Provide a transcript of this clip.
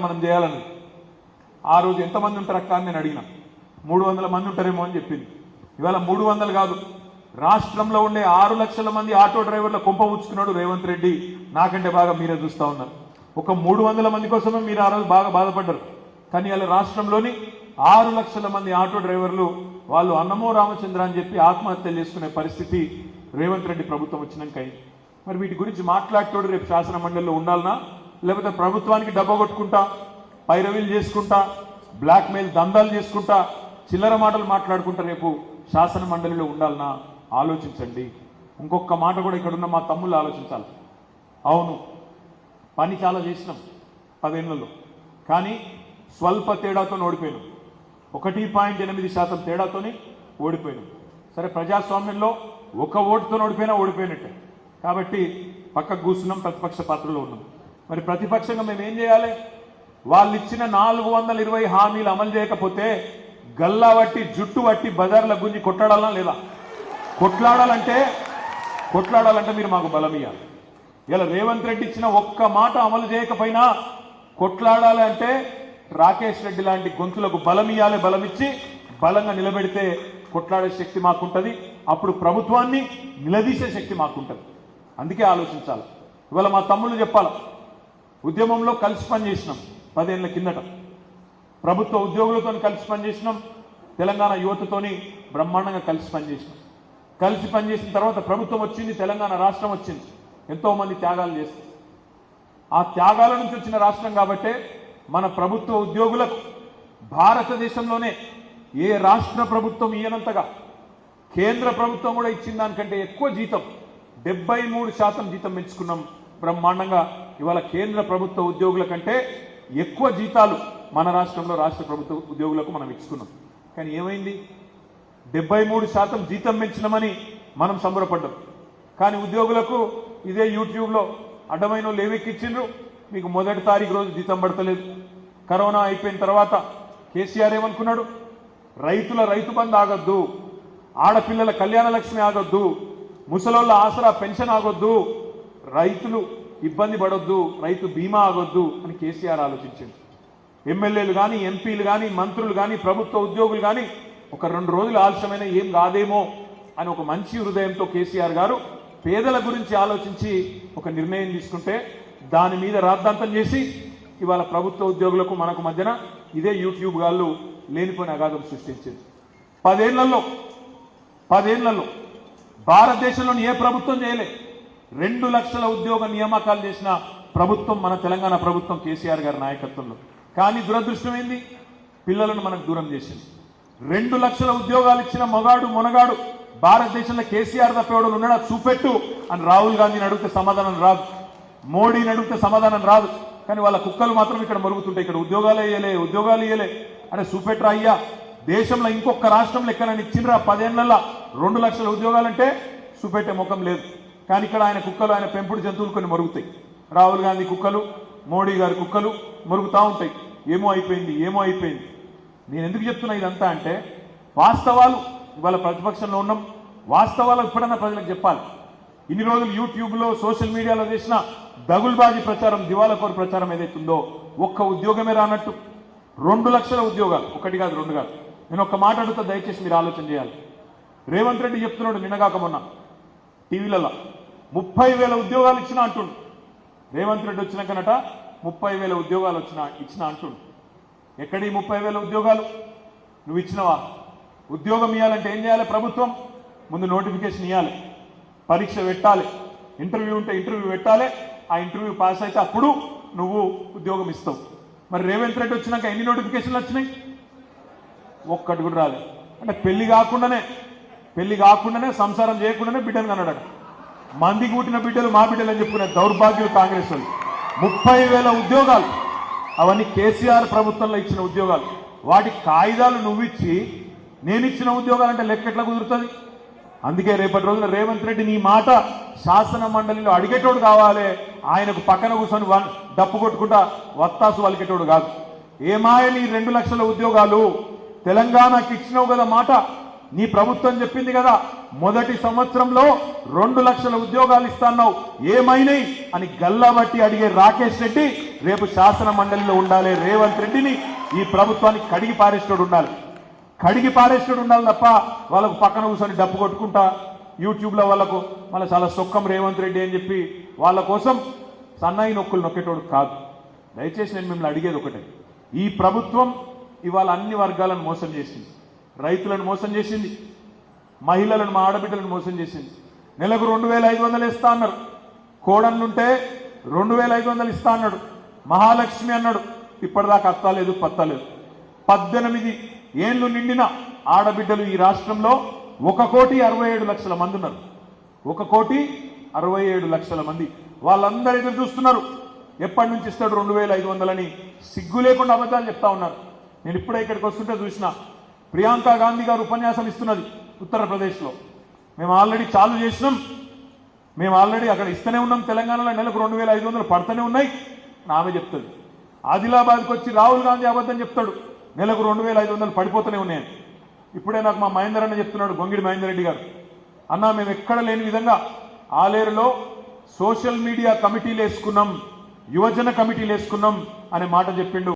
మనం చేయాలని ఆ రోజు ఎంతమంది ఉంటారు అక్క అని నేను అడిగిన 300 మంది ఉంటారేమో అని చెప్పింది. ఇవాళ 300 కాదు, రాష్ట్రంలో ఉండే 6 లక్షల మంది ఆటో డ్రైవర్ల కొంప ఉంచుకున్నాడు రేవంత్ రెడ్డి. నాకంటే బాగా మీరే చూస్తూ ఉన్నారు. ఒక 300 మంది కోసమే మీరు ఆ రోజు బాగా బాధపడ్డారు. కానీ ఇలా రాష్ట్రంలోని 6 లక్షల మంది ఆటో డ్రైవర్లు వాళ్ళు అన్నమో రామచంద్ర అని చెప్పి ఆత్మహత్యలు చేసుకునే పరిస్థితి రేవంత్ రెడ్డి ప్రభుత్వం వచ్చినాక అయింది. మరి వీటి గురించి మాట్లాడేటోడు రేపు శాసన మండలిలో ఉండాలనా, లేకపోతే ప్రభుత్వానికి డబ్బా కొట్టుకుంటా, పైరవీలు చేసుకుంటా, బ్లాక్మెయిల్ దందాలు చేసుకుంటా, చిల్లర మాటలు మాట్లాడుకుంటా రేపు శాసన మండలిలో ఉండాలనా? ఆలోచించండి. ఇంకొక మాట కూడా ఇక్కడున్న మా తమ్ముళ్ళు ఆలోచించాలి. అవును, పని చాలా చేసినాం 10 ఏళ్లలో, కానీ స్వల్ప తేడాతో ఓడిపోయినాం. 1.8% తేడాతోని ఓడిపోయినాం. సరే, ప్రజాస్వామ్యంలో ఒక ఓటుతో ఓడిపోయినట్టే. కాబట్టి పక్కకు కూర్చున్నాం, ప్రతిపక్ష పాత్రలో ఉన్నాం. మరి ప్రతిపక్షంగా మేము ఏం చేయాలి? వాళ్ళు ఇచ్చిన 420 హామీలు అమలు చేయకపోతే గల్లా వట్టి జుట్టు వట్టి బజార్ల గుంజి కొట్లాడాలా లేదా? కొట్లాడాలంటే మీరు మాకు బలం ఇవ్వాలి. ఇలా రేవంత్ రెడ్డి ఇచ్చిన ఒక్క మాట అమలు చేయకపోయినా కొట్లాడాలి అంటే రాకేష్ రెడ్డి లాంటి గొంతులకు బలం ఇవ్వాలి. బలం ఇచ్చి బలంగా నిలబెడితే కొట్లాడే శక్తి మాకుంటుంది. అప్పుడు ప్రభుత్వాన్ని నిలదీసే శక్తి మాకుంటుంది. అందుకే ఆలోచించాలి. ఇవాళ మా తమ్ముళ్ళు చెప్పాలి, ఉద్యమంలో కలిసి పనిచేసినాం 10 ఏళ్ల కిందట, ప్రభుత్వ ఉద్యోగులతో కలిసి పనిచేసినాం, తెలంగాణ యువతతోని బ్రహ్మాండంగా కలిసి పనిచేసినాం. కలిసి పనిచేసిన తర్వాత ప్రభుత్వం వచ్చింది, తెలంగాణ రాష్ట్రం వచ్చింది. ఎంతోమంది త్యాగాలు చేస్తారు. ఆ త్యాగాల నుంచి వచ్చిన రాష్ట్రం కాబట్టే మన ప్రభుత్వ ఉద్యోగులకు భారతదేశంలోనే ఏ రాష్ట్ర ప్రభుత్వం ఇయ్యనంతగా కేంద్ర ప్రభుత్వం కూడా ఇచ్చిన దానికంటే ఎక్కువ జీతం, 73% జీతం పెంచుకున్నాం బ్రహ్మాండంగా. ఇవాళ కేంద్ర ప్రభుత్వ ఉద్యోగుల కంటే ఎక్కువ జీతాలు మన రాష్ట్రంలో రాష్ట్ర ప్రభుత్వ ఉద్యోగులకు మనం ఇచ్చుకున్నాం. కానీ ఏమైంది? 73% జీతం పెంచినామని మనం సంబరపడ్డాం. కానీ ఉద్యోగులకు ఇదే యూట్యూబ్లో అడ్డమైన లేవెక్కిచ్చిండ్రు. మీకు మొదటి తారీఖు రోజు జీతం పడతలేదు. కరోనా అయిపోయిన తర్వాత కేసీఆర్ ఏమనుకున్నాడు? రైతు బంధు ఆగొద్దు, ఆడపిల్లల కళ్యాణ లక్ష్మి ఆగొద్దు, ముసలోళ్ళ ఆసరా పెన్షన్ ఆగొద్దు, రైతులు ఇబ్బంది పడొద్దు, రైతు బీమా ఆగొద్దు అని కేసీఆర్ ఆలోచించింది. ఎమ్మెల్యేలు కానీ, ఎంపీలు కానీ, మంత్రులు కానీ, ప్రభుత్వ ఉద్యోగులు కానీ ఒక 2 రోజులు ఆలస్యమైన ఏం కాదేమో అని ఒక మంచి హృదయంతో కేసీఆర్ గారు పేదల గురించి ఆలోచించి ఒక నిర్ణయం తీసుకుంటే దాని మీద రాద్ధాంతం చేసి ఇవాళ ప్రభుత్వ ఉద్యోగులకు మనకు మధ్యన ఇదే యూట్యూబ్ గాళ్ళు లేనిపోయిన అగాధం సృష్టించింది. 10 ఏళ్లలో భారతదేశంలోని ఏ ప్రభుత్వం చేయలే. 2 లక్షల ఉద్యోగ నియామకాలు చేసిన ప్రభుత్వం మన తెలంగాణ ప్రభుత్వం కేసీఆర్ గారి నాయకత్వంలో. కానీ దురదృష్టం ఏంది? పిల్లలను మనకు దూరం చేసింది. 2 లక్షల ఉద్యోగాలు ఇచ్చిన మొనగాడు భారతదేశంలో కేసీఆర్ తప్పేవాడు ఉన్నాడా చూపెట్టు అని రాహుల్ గాంధీని అడిగితే సమాధానం రాదు, మోడీని అడిగితే సమాధానం రాదు. కానీ వాళ్ళ కుక్కలు మాత్రం ఇక్కడ మరుగుతుంటాయి. ఇక్కడ ఉద్యోగాలు ఇయ్యలే అంటే చూపెట్టరా అయ్యా. దేశంలో ఇంకొక రాష్ట్రంలో ఎక్కడైనా ఇచ్చిండ్రా 10 ఏళ్లలో 2 లక్షల ఉద్యోగాలంటే చూపెట్టే ముఖం లేదు. కానీ ఇక్కడ ఆయన కుక్కలు, ఆయన పెంపుడు జంతువులు కొన్ని మరుగుతాయి. రాహుల్ గాంధీ కుక్కలు, మోడీ గారి కుక్కలు మరుగుతూ ఉంటాయి. ఏమో అయిపోయింది. నేను ఎందుకు చెప్తున్నా ఇదంతా అంటే వాస్తవాలు. ఇవాళ ప్రతిపక్షంలో ఉన్నాం, వాస్తవాలు ఎప్పుడన్నా ప్రజలకు చెప్పాలి. ఇన్ని రోజులు యూట్యూబ్లో సోషల్ మీడియాలో చేసిన దగుల్బాజీ ప్రచారం, దివాళకోరు ప్రచారం ఏదైతుందో ఒక్క ఉద్యోగమే రానట్టు 2 లక్షల ఉద్యోగాలు, 1 కాదు 2 కాదు. నేను ఒక్క మాట అడుగుతా, దయచేసి మీరు ఆలోచన చేయాలి. రేవంత్ రెడ్డి చెప్తున్నాడు నిన్నగాక మొన్న టీవీలలో 30,000 ఉద్యోగాలు ఇచ్చినా అంటుండు. రేవంత్ రెడ్డి వచ్చినాకనట 30,000 ఉద్యోగాలు ఇచ్చిన అంటుండు. ఎక్కడి 30,000 ఉద్యోగాలు? నువ్వు ఇచ్చినవా? ఉద్యోగం ఇవ్వాలంటే ఏం చేయాలి? ప్రభుత్వం ముందు నోటిఫికేషన్ ఇవ్వాలి, పరీక్ష పెట్టాలి, ఇంటర్వ్యూ ఉంటే ఇంటర్వ్యూ పెట్టాలి. ఆ ఇంటర్వ్యూ పాస్ అయితే అప్పుడు నువ్వు ఉద్యోగం ఇస్తావు. మరి రేవంత్ రెడ్డి వచ్చినాక ఎన్ని నోటిఫికేషన్లు వచ్చినాయి? ఒక్కటి కూడా రాలేదు. అంటే పెళ్లి కాకుండానే సంసారం చేయకుండానే బిడ్డను కన్నాడు. మంది కూటిన బిడ్డలు మా బిడ్డలు అని చెప్పుకునే దౌర్భాగ్యులు కాంగ్రెస్ వాళ్ళు. 30,000 ఉద్యోగాలు, అవన్నీ కేసీఆర్ ప్రభుత్వంలో ఇచ్చిన ఉద్యోగాలు. వాటి కాయిదాలు నువ్విచ్చి నేను ఇచ్చిన ఉద్యోగాలు అంటే లెక్క ఎట్లా కుదురుతుంది? అందుకే రేపటి రోజున రేవంత్ రెడ్డి నీ మాట శాసన మండలిలో అడిగేటోడు కావాలి. ఆయనకు పక్కన కూర్చొని డప్పు కొట్టుకుంటా వత్తాసు వలికేటోడు కాదు. ఏమాయ నీ 2 లక్షల ఉద్యోగాలు తెలంగాణకి ఇచ్చినావు కదా మాట, నీ ప్రభుత్వం చెప్పింది కదా మొదటి సంవత్సరంలో 2 లక్షల ఉద్యోగాలు ఇస్తాన్నావు ఏమైనాయి అని గల్లాబట్టి అడిగే రాకేష్ రెడ్డి రేపు శాసన మండలిలో ఉండాలి. రేవంత్ రెడ్డిని ఈ ప్రభుత్వానికి కడిగి పారేస్తాడు ఉండాలి. కడిగి పారేస్తాడు ఉండాలి తప్ప వాళ్ళకు పక్కన కూర్చొని డప్పు కొట్టుకుంటా యూట్యూబ్లో వాళ్ళకు మళ్ళీ చాలా సొక్కం రేవంత్ రెడ్డి అని చెప్పి వాళ్ళ కోసం సన్నాయి నొక్కులు నొక్కేటోడు కాదు. దయచేసి నేను మిమ్మల్ని అడిగేది ఒకటే, ఈ ప్రభుత్వం ఇవాళ అన్ని వర్గాలను మోసం చేసింది. రైతులను మోసం చేసింది, మహిళలను మా ఆడబిడ్డలను మోసం చేసింది. నెలకు 2500 ఇస్తా అన్నారు, కోడన్లుంటే 2500 ఇస్తా అన్నాడు, మహాలక్ష్మి అన్నాడు. ఇప్పటిదాకా అత్తలేదు పత్తలేదు. 18 ఏళ్లు నిండిన ఆడబిడ్డలు ఈ రాష్ట్రంలో 1,67,00,000 మంది ఉన్నారు. 1,67,00,000 మంది. వాళ్ళందరూ ఎదురు చూస్తున్నారు ఎప్పటి నుంచి ఇస్తాడు 2,500 అని. సిగ్గు లేకుండా అబద్ధాలు చెప్తా ఉన్నారు. నేను ఇప్పుడే ఇక్కడికి వస్తుంటే చూసిన ప్రియాంక గాంధీ గారు ఉపన్యాసం ఇస్తున్నది ఉత్తరప్రదేశ్లో. మేము ఆల్రెడీ చాలు చేసినాం, మేము ఆల్రెడీ అక్కడ ఇస్తూనే ఉన్నాం, తెలంగాణలో నెలకు 2,500 పడుతూనే ఉన్నాయి ఆమె చెప్తుంది. ఆదిలాబాద్కి వచ్చి రాహుల్ గాంధీ అబద్ధం చెప్తాడు, నెలకు 2,500 పడిపోతూనే ఉన్నాయని. ఇప్పుడే నాకు మా మహేందర్ అన్న చెప్తున్నాడు, గొంగిడి మహేందర్ రెడ్డి గారు, అన్నా మేము ఎక్కడ లేని విధంగా ఆలేరులో సోషల్ మీడియా కమిటీలు వేసుకున్నాం, యువజన కమిటీలు వేసుకున్నాం అనే మాట చెప్పిండు.